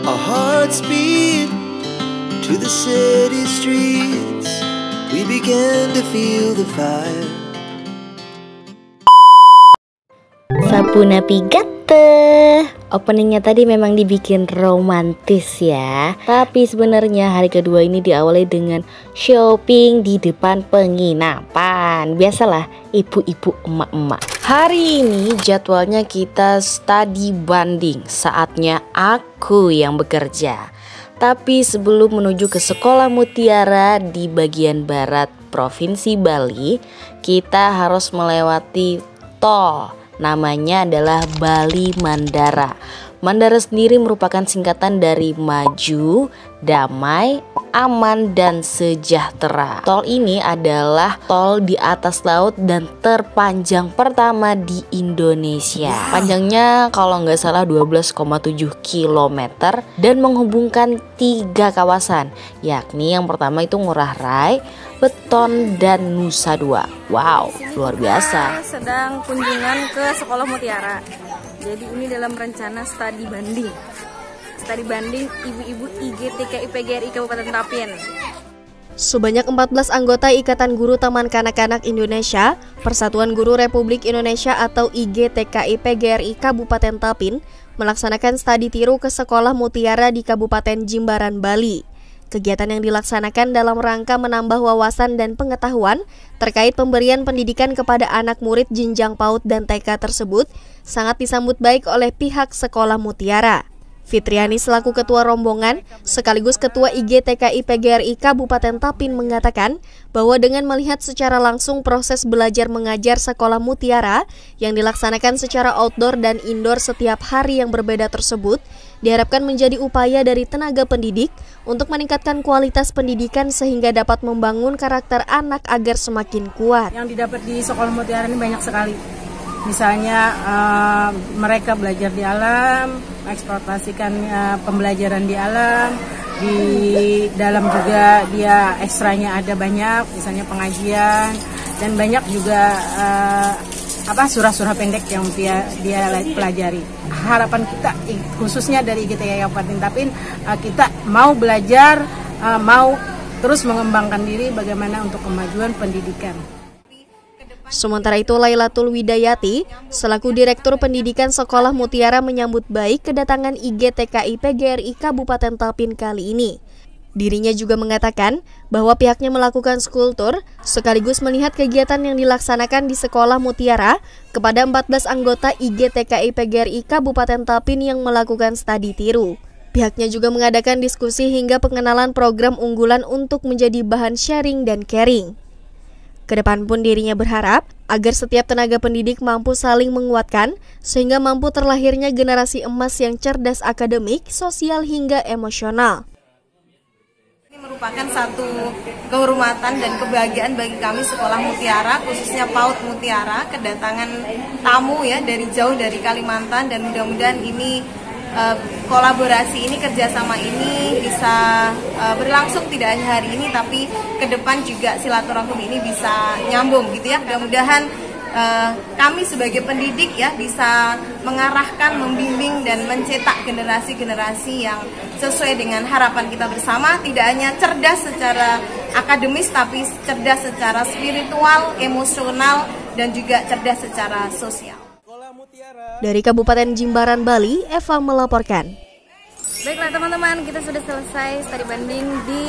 Our hearts beat to the city streets. We began to feel the fire. Sapuna Pigate. Openingnya tadi memang dibikin romantis ya. Tapi sebenarnya hari kedua ini diawali dengan shopping di depan penginapan. Biasalah ibu-ibu emak-emak. Hari ini jadwalnya kita studi banding. Saatnya aku yang bekerja. Tapi sebelum menuju ke sekolah mutiara di bagian barat Provinsi Bali, kita harus melewati tol. Namanya adalah Bali Mandara. Mandara sendiri merupakan singkatan dari maju, damai, aman, dan sejahtera. Tol ini adalah tol di atas laut dan terpanjang pertama di Indonesia. Panjangnya kalau nggak salah 12,7 km dan menghubungkan 3 kawasan, yakni yang pertama itu Ngurah Rai, Beton, dan Nusa Dua. Wow, luar biasa. Sedang kunjungan ke Sekolah Mutiara. Jadi ini dalam rencana studi banding. Studi banding ibu-ibu IGTKI PGRI Kabupaten Tapin. Sebanyak 14 anggota Ikatan Guru Taman Kanak-Kanak Indonesia, Persatuan Guru Republik Indonesia atau IGTKI PGRI Kabupaten Tapin melaksanakan studi tiru ke Sekolah Mutiara di Kabupaten Jimbaran, Bali. Kegiatan yang dilaksanakan dalam rangka menambah wawasan dan pengetahuan terkait pemberian pendidikan kepada anak murid jenjang PAUD dan TK tersebut sangat disambut baik oleh pihak Sekolah Mutiara. Fitriani selaku Ketua Rombongan sekaligus Ketua IGTKI PGRI Kabupaten Tapin mengatakan bahwa dengan melihat secara langsung proses belajar mengajar Sekolah Mutiara yang dilaksanakan secara outdoor dan indoor setiap hari yang berbeda tersebut diharapkan menjadi upaya dari tenaga pendidik untuk meningkatkan kualitas pendidikan sehingga dapat membangun karakter anak agar semakin kuat. Yang didapat di Sekolah Mutiara ini banyak sekali. Misalnya mereka belajar di alam, eksploitasikan pembelajaran di alam, di dalam juga dia ekstranya ada banyak, misalnya pengajian dan banyak juga surah-surah pendek yang dia pelajari. Harapan kita khususnya dari IGTKI Kabupaten Tapin, kita mau belajar, mau terus mengembangkan diri bagaimana untuk kemajuan pendidikan. Sementara itu Lailatul Widayati selaku Direktur Pendidikan Sekolah Mutiara menyambut baik kedatangan IGTKI PGRI Kabupaten Tapin kali ini. Dirinya juga mengatakan bahwa pihaknya melakukan school tour sekaligus melihat kegiatan yang dilaksanakan di Sekolah Mutiara kepada 14 anggota IGTKI PGRI Kabupaten Tapin yang melakukan studi tiru. Pihaknya juga mengadakan diskusi hingga pengenalan program unggulan untuk menjadi bahan sharing dan caring. Kedepan pun dirinya berharap agar setiap tenaga pendidik mampu saling menguatkan sehingga mampu terlahirnya generasi emas yang cerdas akademik, sosial hingga emosional. Ini merupakan satu kehormatan dan kebahagiaan bagi kami Sekolah Mutiara, khususnya PAUD Mutiara, kedatangan tamu ya dari jauh dari Kalimantan, dan mudah-mudahan ini kolaborasi ini, kerjasama ini bisa berlangsung tidak hanya hari ini tapi ke depan juga silaturahmi ini bisa nyambung gitu ya. Mudah-mudahan kami sebagai pendidik ya bisa mengarahkan, membimbing dan mencetak generasi-generasi yang sesuai dengan harapan kita bersama, tidak hanya cerdas secara akademis tapi cerdas secara spiritual, emosional dan juga cerdas secara sosial. Dari Kabupaten Jimbaran, Bali, Eva melaporkan. Baiklah teman-teman, kita sudah selesai studi banding di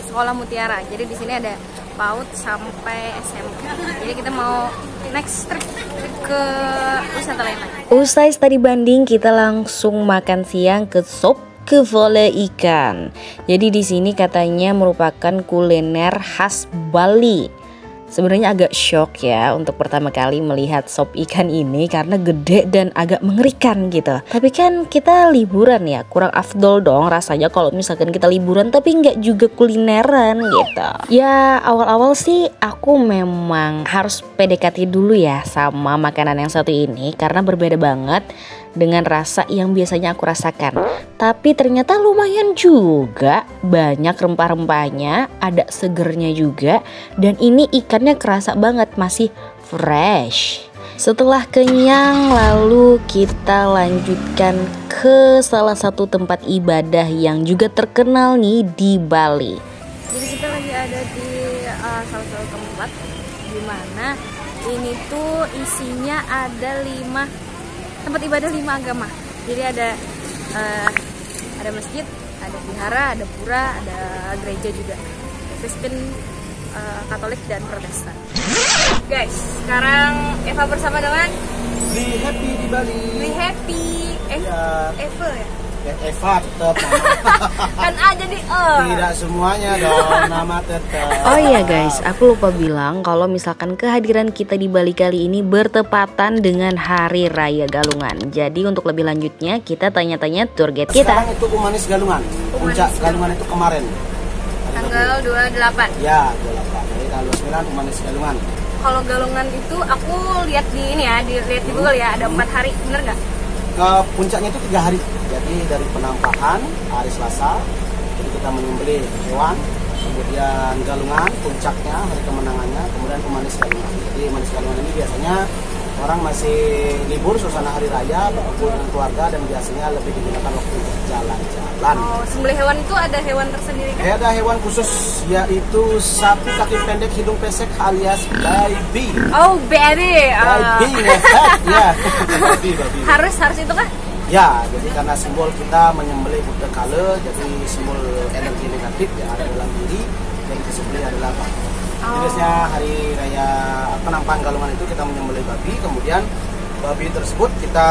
Sekolah Mutiara. Jadi di sini ada PAUD sampai SMP. Jadi kita mau next trip ke wisata lain lagi. Usai studi banding, kita langsung makan siang ke sop kevole ikan. Jadi di sini katanya merupakan kuliner khas Bali. Sebenarnya agak shock ya untuk pertama kali melihat sop ikan ini karena gede dan agak mengerikan gitu. Tapi kan kita liburan ya, kurang afdol dong rasanya kalau misalkan kita liburan tapi nggak juga kulineran gitu. Ya awal-awal sih aku memang harus PDKT dulu ya sama makanan yang satu ini karena berbeda banget dengan rasa yang biasanya aku rasakan. Tapi ternyata lumayan juga, banyak rempah-rempahnya, ada segernya juga, dan ini ikannya kerasa banget masih fresh. Setelah kenyang, lalu kita lanjutkan ke salah satu tempat ibadah yang juga terkenal nih di Bali. Jadi kita lagi ada di salah satu tempat di mana ini tuh isinya ada 5 tempat ibadah 5 agama. Jadi ada masjid, ada vihara, ada pura, ada gereja juga, Kristen, Katolik dan Protestan. Guys, sekarang Eva bersama dengan Be Happy di Bali. Be Happy. Ya. Eva ya? Eva tetap Kan A jadi E. tidak semuanya dong nama tetap. Oh iya guys, aku lupa bilang kalau misalkan kehadiran kita di Bali kali ini bertepatan dengan Hari Raya Galungan. Jadi untuk lebih lanjutnya kita tanya-tanya tour guide kita. Sekarang itu Umanis Galungan. Puncak Galungan itu kemarin. Tanggal 28. Ya, 28. Jadi tanggal 29 Umanis Galungan. Kalau Galungan itu aku lihat di ini ya, dilihat di Google ya, ada 4 hari, bener nggak? Puncaknya itu 3 hari. Jadi dari penampakan hari Selasa, jadi kita menyembelih hewan, kemudian Galungan, puncaknya hari kemenangannya, kemudian Umanis Galungan. Jadi Umanis Galungan ini biasanya orang masih libur suasana hari raya, berkumpul dengan keluarga, dan biasanya lebih digunakan waktu untuk jalan-jalan. Oh, sembelih hewan itu ada hewan tersendiri kan? Ada hewan khusus, yaitu sapi kaki pendek hidung pesek alias baby. Oh, baby. Baby ngefek, ya. Baby. Harus itu kah? Ya, jadi karena simbol kita menyembelih Buddha Kala, jadi simbol energi negatif yang ada dalam diri, yang disembelih adalah babi. Jadi biasanya hari raya penampakan Galungan itu kita menyembelih babi, kemudian babi tersebut kita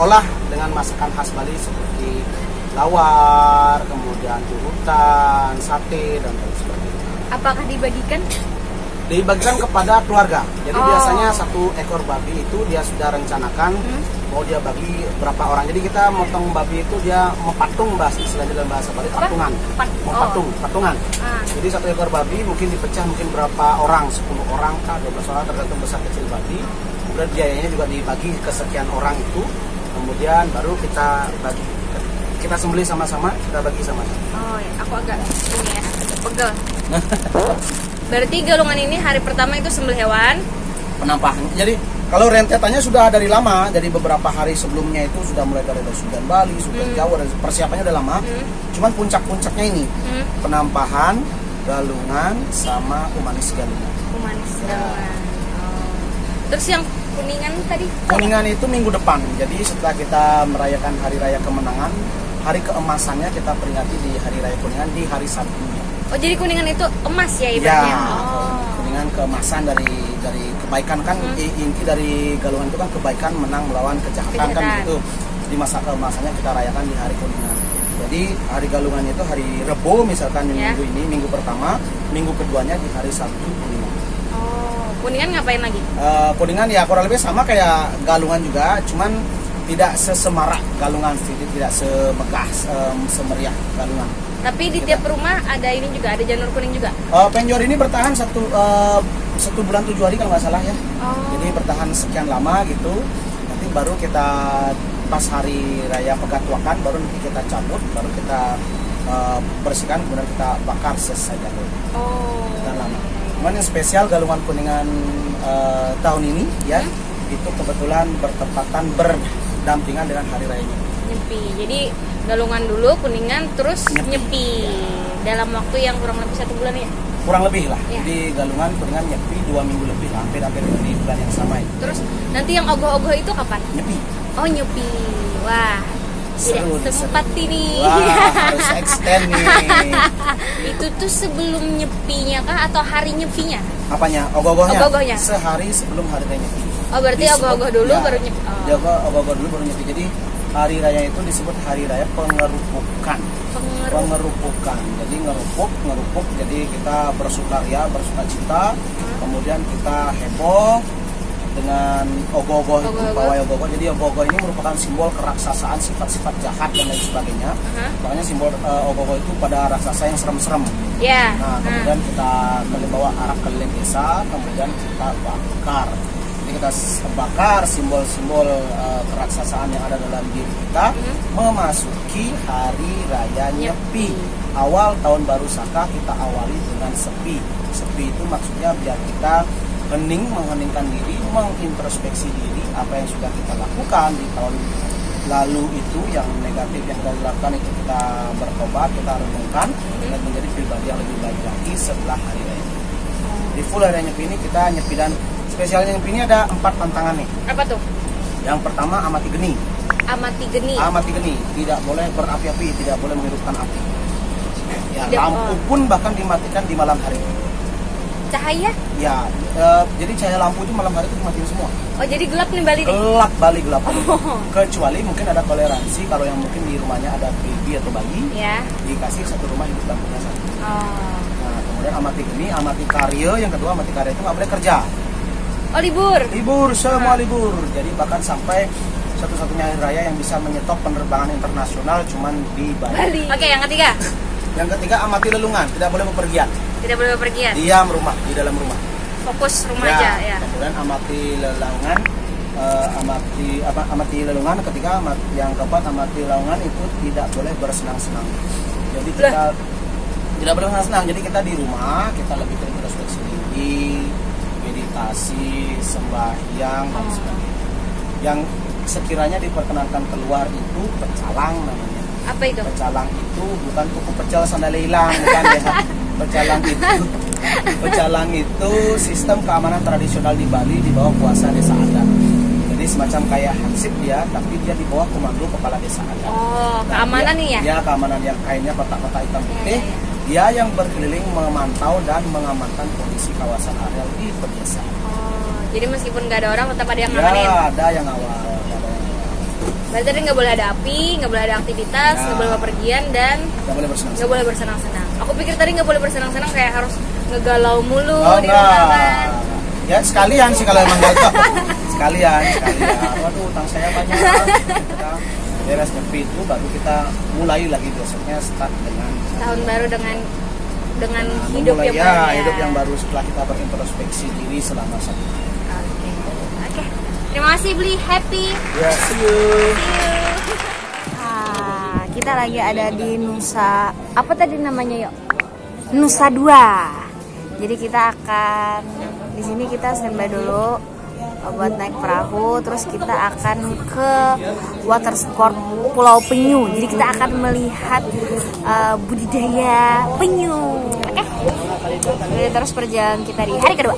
olah dengan masakan khas Bali seperti lawar, kemudian turutan, sate, dan lain sebagainya. Apakah dibagikan? Dibagikan kepada keluarga. Jadi biasanya satu ekor babi itu dia sudah rencanakan mau dia bagi berapa orang. Jadi kita motong babi itu dia mepatung, istilahnya dalam bahasa Bali patungan. Patungan. Jadi satu ekor babi mungkin dipecah mungkin berapa orang, 10 orang kah, 12 orang tergantung besar kecil babi. Kemudian biayanya juga dibagi ke sekian orang itu. Kemudian baru kita bagi. Kita sembelih sama-sama, kita bagi sama-sama. Oh ya, aku agak ini ya, agak pegel. Berarti Galungan ini hari pertama itu sembelih hewan. Penampakan. Jadi kalau rentetannya sudah dari lama, jadi beberapa hari sebelumnya itu sudah mulai dari Sudan Bali, Sudan Jawa, dan persiapannya udah lama. Cuman puncak-puncaknya ini penampakan, Galungan, sama Umanis Galungan. Umanis Galungan. Oh. Terus yang Kuningan tadi? Kuningan itu minggu depan. Jadi setelah kita merayakan Hari Raya Kemenangan, hari keemasannya kita peringati di Hari Raya Kuningan di hari Sabtunya. Oh, jadi Kuningan itu emas ya ibaratnya? Ya, Kuningan keemasan dari kebaikan kan, inti dari Galungan itu kan kebaikan menang melawan kejahatan kan gitu. Di masa keemasannya kita rayakan di hari Kuningan. Jadi hari Galungan itu hari Rebo misalkan minggu ini, minggu pertama, minggu keduanya di hari Sabtu Kuningan. Oh, Kuningan ngapain lagi? Kuningan ya kurang lebih sama kayak Galungan juga, cuman tidak sesemarak Galungan, tidak semegah, semeriah Galungan. Tapi di tiap rumah ada ini juga, ada janur kuning juga? Penjor ini bertahan satu bulan 7 hari kalau nggak salah ya. Jadi bertahan sekian lama gitu. Nanti baru kita pas hari raya Pegatuakan baru nanti kita cabut, baru kita bersihkan, kemudian kita bakar selesai janur. Dan lama. Cuman yang spesial Galungan Kuningan tahun ini ya, itu kebetulan bertepatan berdampingan dengan hari raya Nyepi. Jadi Galungan dulu, Kuningan, terus Nyepi. Dalam waktu yang kurang lebih 1 bulan ya? Kurang lebih lah. Jadi Galungan, Kuningan, Nyepi 2 minggu lebih lah, hampir di bulan yang sama itu. Terus nanti yang ogoh-ogoh itu kapan? Nyepi. Oh, Nyepi. Wah, seru, tidak sempat ini. Wah, harus extend nih. Itu tuh sebelum Nyepinya kah atau hari Nyepinya? Apanya? Ogoh-ogohnya? Ogoh-ogohnya. Sehari sebelum hari raya Nyepi. Oh, berarti ogoh-ogoh dulu baru Nyepi. Ogoh-ogoh dulu baru Nyepi. Jadi hari raya itu disebut hari raya pengerupukan. Pengerupukan. Jadi ngerupuk. Jadi kita bersukaria, bersukacita. Kemudian kita heboh dengan ogoh-ogoh itu, pawai ogoh-ogoh. Jadi ogoh-ogoh ini merupakan simbol keraksasaan, sifat-sifat jahat dan lain sebagainya. Makanya simbol ogoh-ogoh itu pada raksasa yang serem-serem. Nah, kemudian kita bawa arak keliling desa, kemudian kita bakar. Jadi kita bakar simbol-simbol keraksasaan yang ada dalam diri kita, memasuki hari raya Nyepi. Awal tahun baru Saka kita awali dengan sepi. Sepi itu maksudnya biar kita mengheningkan diri, mengintrospeksi diri apa yang sudah kita lakukan di tahun lalu itu, yang negatif yang sudah dilakukan itu kita bertobat, kita renungkan dan menjadi pribadi yang lebih baik lagi setelah hari raya. Di full hari raya Nyepi ini kita nyepi, dan spesialnya Nyepi ini ada 4 pantangan nih. Apa tuh? Yang pertama amati geni. Amati geni. Amati geni, tidak boleh berapi-api, tidak boleh menghidupkan api. Ya, Tidak, lampu pun bahkan dimatikan di malam hari. Cahaya? Ya, jadi cahaya lampu itu malam hari itu dimatiin semua. Oh, jadi gelap nih Bali nih. Gelap Bali, gelap Bali. Kecuali mungkin ada toleransi kalau yang mungkin di rumahnya ada baby atau bayi, Ya. dikasih satu rumah hidup lampunya satu. Oh. Nah, kemudian amati geni, amati karya. Yang kedua, amati karya itu nggak boleh kerja. Oh, libur. Libur, semua libur. Jadi bahkan sampai satu-satunya hari raya yang bisa menyetop penerbangan internasional cuman di Bali. Oke, yang ketiga. Yang ketiga, amati lelungan, tidak boleh bepergian. Tidak boleh bepergian. Diam rumah, di dalam rumah. Fokus rumah aja ya. Kemudian amati lelangan, amati lelungan. Ketika yang keempat, amati lelungan itu tidak boleh bersenang-senang. Jadi kita tidak boleh bersenang-senang. Jadi kita di rumah, kita lebih introspeksi diri, meditasi, sembahyang dan sebagainya. Yang sekiranya diperkenankan keluar itu pecalang namanya. Apa itu? Pecalang itu bukan tuku pecel sandal hilang, bukan ya. Pecalang itu sistem keamanan tradisional di Bali di bawah kuasa desa adat. Jadi semacam kayak hansip dia, tapi dia di bawah komando kepala desa adat. Oh, keamanan nih ya? Ya, keamanan yang kainnya kotak-kotak hitam putih. Dia yang berkeliling memantau dan mengamankan kondisi kawasan areal di pedesaan. Oh, jadi meskipun nggak ada orang tetap ada yang ngamanin. Ya, ada yang awal. Berarti tadi nggak boleh ada api, nggak boleh ada aktivitas, nggak boleh bepergian, dan nggak boleh bersenang-senang. Aku pikir tadi nggak boleh bersenang-senang kayak harus ngegalau mulu di rumah kan. Ya sekalian sih kalau emang gitu. sekalian. Waduh, utang saya banyak. Kita beres Nyepi itu baru kita mulai lagi besoknya start dengan Tahun baru dengan hidup yang baru ya. Hidup yang baru setelah kita berintrospeksi diri selama 1 tahun. Oke. Terima kasih Bli, happy. Ya, see you. Kita lagi ada di Nusa, apa tadi namanya yuk? Nusa 2. Jadi kita akan di sini kita standby dulu buat naik perahu, terus kita akan ke water sport Pulau Penyu. Jadi kita akan melihat budidaya penyu. Oke. Terus perjalanan kita di hari kedua.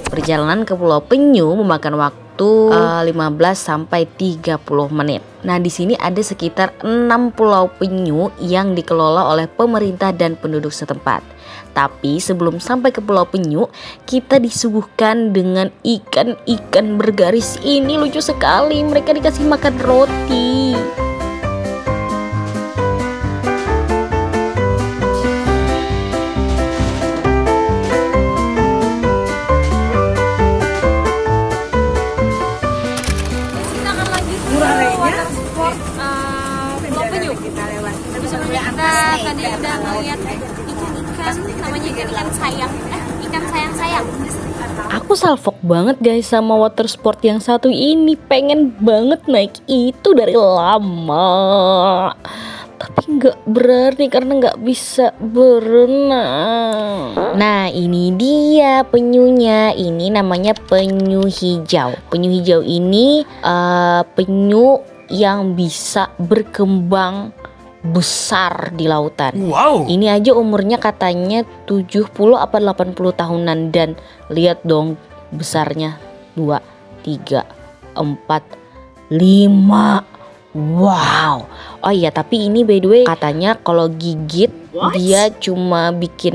Perjalanan ke Pulau Penyu memakan waktu 15 sampai 30 menit. Nah, di sini ada sekitar 6 pulau penyu yang dikelola oleh pemerintah dan penduduk setempat. Tapi sebelum sampai ke Pulau Penyu, kita disuguhkan dengan ikan-ikan bergaris. Ini lucu sekali, mereka dikasih makan roti. Tadi udah ngeliat ikan namanya ikan sayang. Aku salfok banget guys sama water sport yang satu ini. Pengen banget naik itu dari lama, tapi nggak berani karena nggak bisa berenang. Nah, ini dia penyunya. Ini namanya penyu hijau. Penyu hijau ini penyu yang bisa berkembang besar di lautan. Wow. Ini aja umurnya katanya 70 apa 80 tahunan, dan lihat dong besarnya 2, 3, 4, 5. Wow. Oh iya, tapi ini by the way katanya kalau gigit dia cuma bikin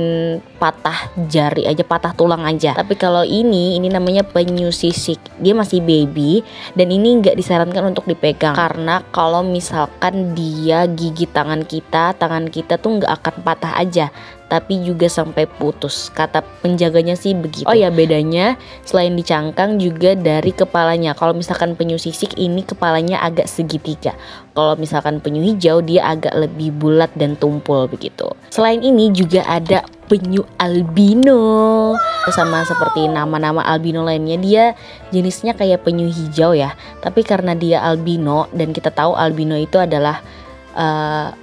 patah jari aja, patah tulang aja. Tapi kalau ini namanya penyu sisik. Dia masih baby dan ini nggak disarankan untuk dipegang, karena kalau misalkan dia gigit tangan kita tuh nggak akan patah aja, tapi juga sampai putus. Kata penjaganya sih begitu. Oh ya, bedanya selain di cangkang juga dari kepalanya. Kalau misalkan penyu sisik ini kepalanya agak segitiga. Kalau misalkan penyu hijau dia agak lebih bulat dan tumpul begitu. Selain ini juga ada penyu albino. Sama seperti nama-nama albino lainnya, dia jenisnya kayak penyu hijau ya. Tapi karena dia albino dan kita tahu albino itu adalah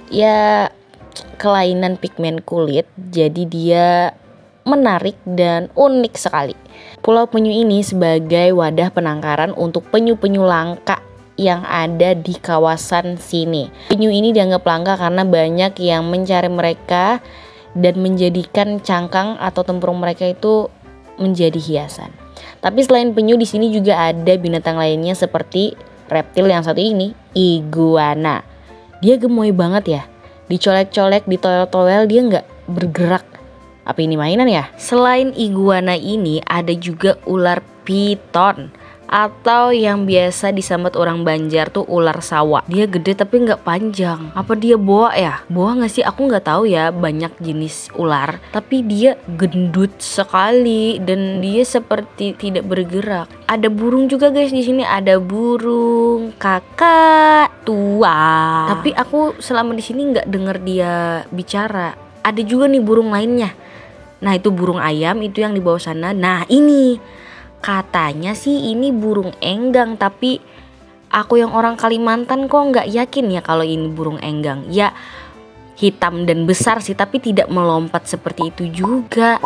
ya kelainan pigmen kulit, jadi dia menarik dan unik sekali. Pulau Penyu ini sebagai wadah penangkaran untuk penyu-penyu langka yang ada di kawasan sini. Penyu ini dianggap langka karena banyak yang mencari mereka dan menjadikan cangkang atau tempurung mereka itu menjadi hiasan. Tapi selain penyu di sini juga ada binatang lainnya seperti reptil yang satu ini, iguana. Dia gemoy banget ya. Dicolek-colek, ditoel-toel dia nggak bergerak. Apa ini mainan ya? Selain iguana ini ada juga ular piton atau yang biasa disambat orang Banjar tuh ular sawah. Dia gede tapi nggak panjang. Apa dia boa ya? Boa nggak sih? Aku nggak tahu ya, banyak jenis ular. Tapi dia gendut sekali dan dia seperti tidak bergerak. Ada burung juga guys di sini. Ada burung kakak tua. Tapi aku selama di sini nggak dengar dia bicara. Ada juga nih burung lainnya. Nah itu burung ayam itu yang di bawah sana. Nah ini katanya sih ini burung enggang, tapi aku yang orang Kalimantan kok nggak yakin ya kalau ini burung enggang. Ya hitam dan besar sih, tapi tidak melompat seperti itu juga.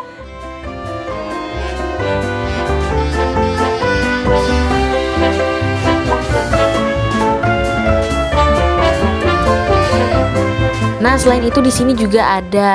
Nah selain itu di sini juga ada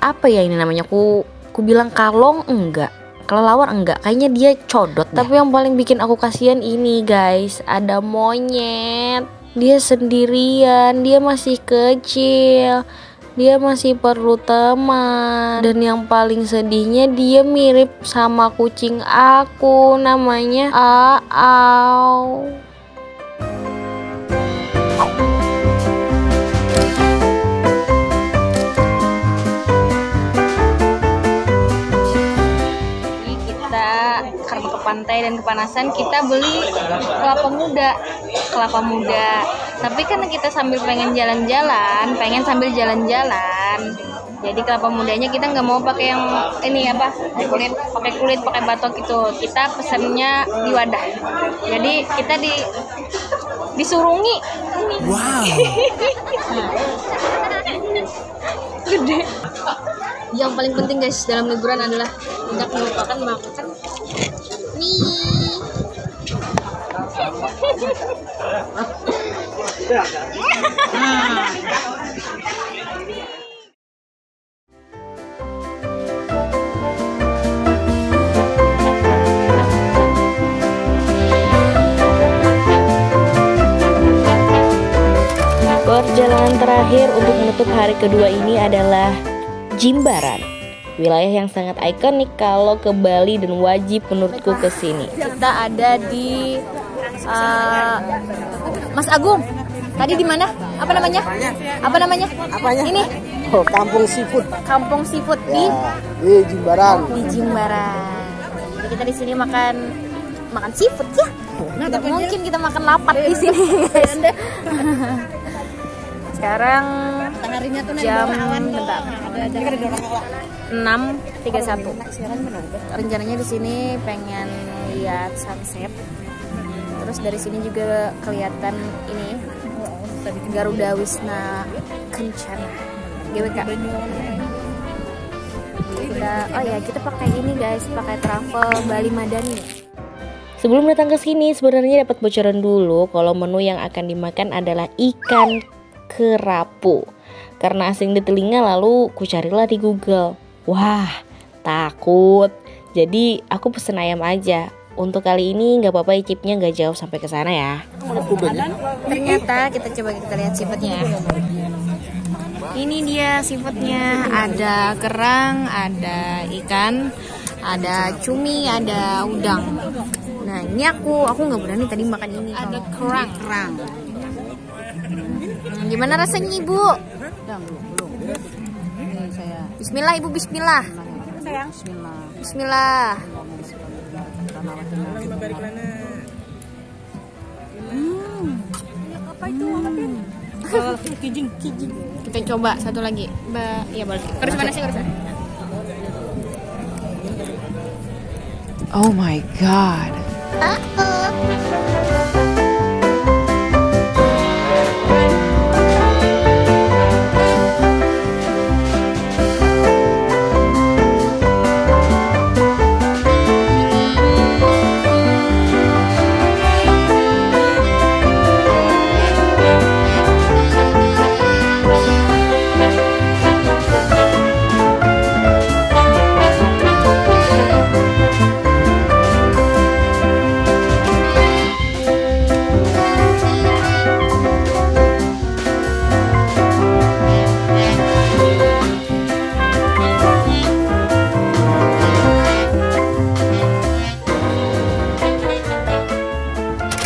apa ya ini namanya? Ku bilang kalong enggak, kelelawar enggak, kayaknya dia codot. Tapi yang paling bikin aku kasihan ini guys, ada monyet. Dia sendirian, dia masih kecil, dia masih perlu teman. Dan yang paling sedihnya dia mirip sama kucing aku, namanya Aau. Karena ke pantai dan kepanasan, kita beli kelapa muda. Tapi karena kita pengen sambil jalan-jalan, jadi kelapa mudanya kita nggak mau pakai yang ini apa, pakai kulit, pakai batok itu. Kita pesannya di wadah. Jadi kita disurungi. Wow. Gede. Yang paling penting guys dalam liburan adalah tidak melupakan makan mie. Perjalanan terakhir untuk menutup hari kedua ini adalah Jimbaran, wilayah yang sangat ikonik kalau ke Bali dan wajib menurutku ke sini. Kita ada di Mas Agung. Tadi di mana? Apa namanya? Apanya? Ini. Oh, Kampung Seafood. Kampung Seafood Ya, di Jimbaran. di Jimbaran. Jadi kita di sini makan seafood ya. Tidak mungkin kita makan lapat di sini, guys. Sekarang jam 6.31. Rencananya di sini pengen lihat sunset. Terus dari sini juga kelihatan ini Garuda Wisma Kencana GWK. Kita pakai ini guys, pakai travel Bali Madani. Sebelum datang ke sini sebenarnya dapat bocoran dulu kalau menu yang akan dimakan adalah ikan kerapu. Karena asing di telinga lalu ku carilah di Google. Wah, takut. Jadi aku pesen ayam aja. Untuk kali ini nggak apa-apa, icipnya nggak jauh sampai ke sana ya. Ternyata kita lihat seafoodnya ya. Ini dia seafoodnya, ada kerang, ada ikan, ada cumi, ada udang. Nah ini aku nggak berani tadi makan ini. Ada kerang. Gimana rasanya ibu? Bismillah ibu, bismillah. Bismillah. Kijing. Kita coba satu lagi. Ya boleh. Harus mana sih harusnya? Oh my god.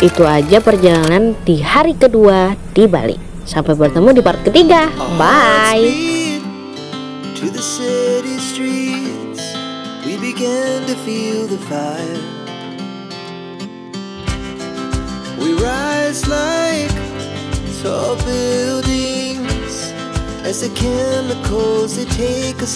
Itu aja perjalanan di hari kedua di Bali. Sampai bertemu di part ketiga. Bye. To the city streets, we began to feel the fire. We rise like tall buildings as the chemicals they take us